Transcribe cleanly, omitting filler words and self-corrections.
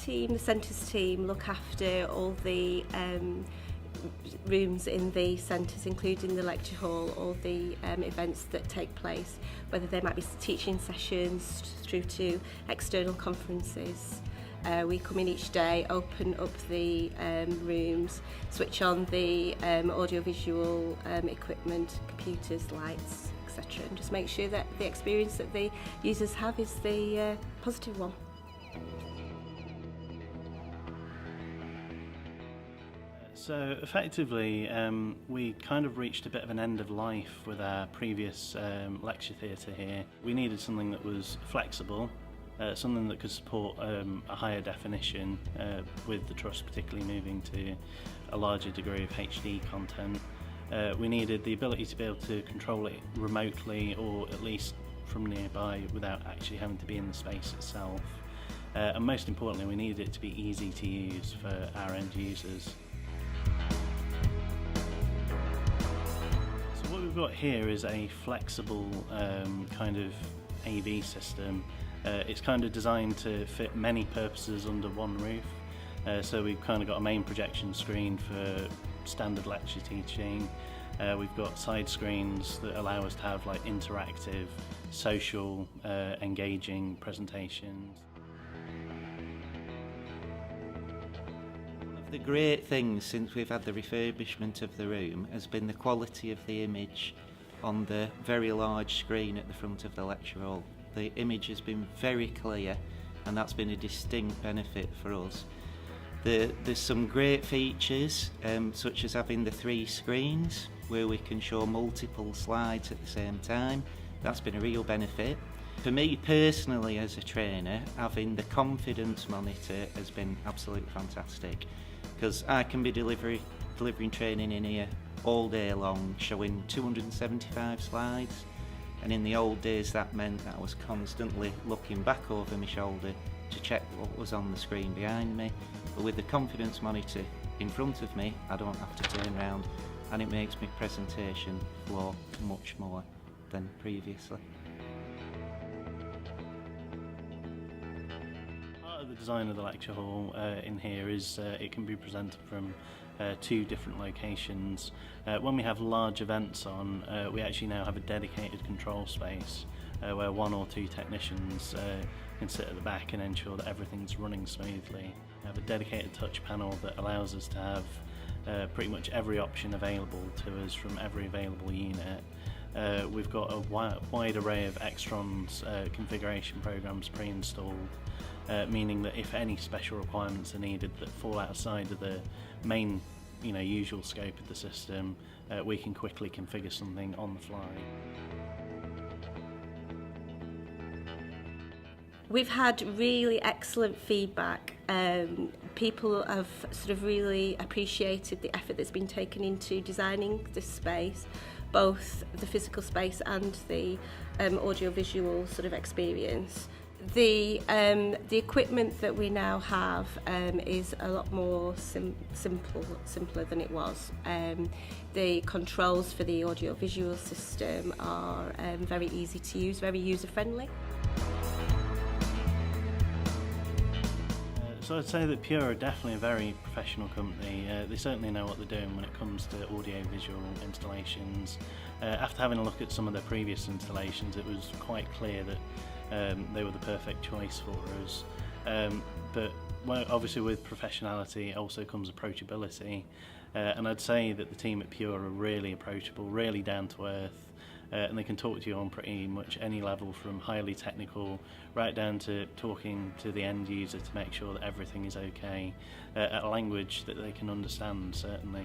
team, the centres team, look after all the rooms in the centres, including the lecture hall, all the events that take place, whether they might be teaching sessions through to external conferences. We come in each day, open up the rooms, switch on the audio-visual equipment, computers, lights, etc., and just make sure that the experience that the users have is the positive one. So effectively, we kind of reached a bit of an end of life with our previous lecture theatre here. We needed something that was flexible, something that could support a higher definition, with the Trust particularly moving to a larger degree of HD content. We needed the ability to be able to control it remotely, or at least from nearby, without actually having to be in the space itself. And most importantly, we needed it to be easy to use for our end users. So what we've got here is a flexible kind of AV system. It's kind of designed to fit many purposes under one roof. So we've kind of got a main projection screen for standard lecture teaching. We've got side screens that allow us to have like interactive, social, engaging presentations. The great things since we've had the refurbishment of the room has been the quality of the image on the very large screen at the front of the lecture hall. The image has been very clear, and that's been a distinct benefit for us. There's some great features, such as having the 3 screens where we can show multiple slides at the same time. That's been a real benefit. For me personally as a trainer, having the confidence monitor has been absolutely fantastic, because I can be delivering training in here all day long, showing 275 slides, and in the old days that meant that I was constantly looking back over my shoulder to check what was on the screen behind me. But with the confidence monitor in front of me, I don't have to turn around, and it makes my presentation flow much more than previously. The design of the lecture hall in here is it can be presented from 2 different locations. When we have large events on, we actually now have a dedicated control space where 1 or 2 technicians can sit at the back and ensure that everything's running smoothly. We have a dedicated touch panel that allows us to have pretty much every option available to us from every available unit. We've got a wide array of Extron's configuration programs pre-installed, meaning that if any special requirements are needed that fall outside of the main, usual scope of the system, we can quickly configure something on the fly. We've had really excellent feedback. People have sort of really appreciated the effort that's been taken into designing this space, both the physical space and the audio-visual sort of experience. The equipment that we now have is a lot more simpler than it was. The controls for the audio-visual system are very easy to use, very user-friendly. So I'd say that Pure are definitely a very professional company. They certainly know what they're doing when it comes to audio-visual installations. After having a look at some of their previous installations, it was quite clear that they were the perfect choice for us. But obviously with professionality also comes approachability, and I'd say that the team at Pure are really approachable, really down to earth, and they can talk to you on pretty much any level, from highly technical right down to talking to the end user to make sure that everything is okay, at a language that they can understand, certainly.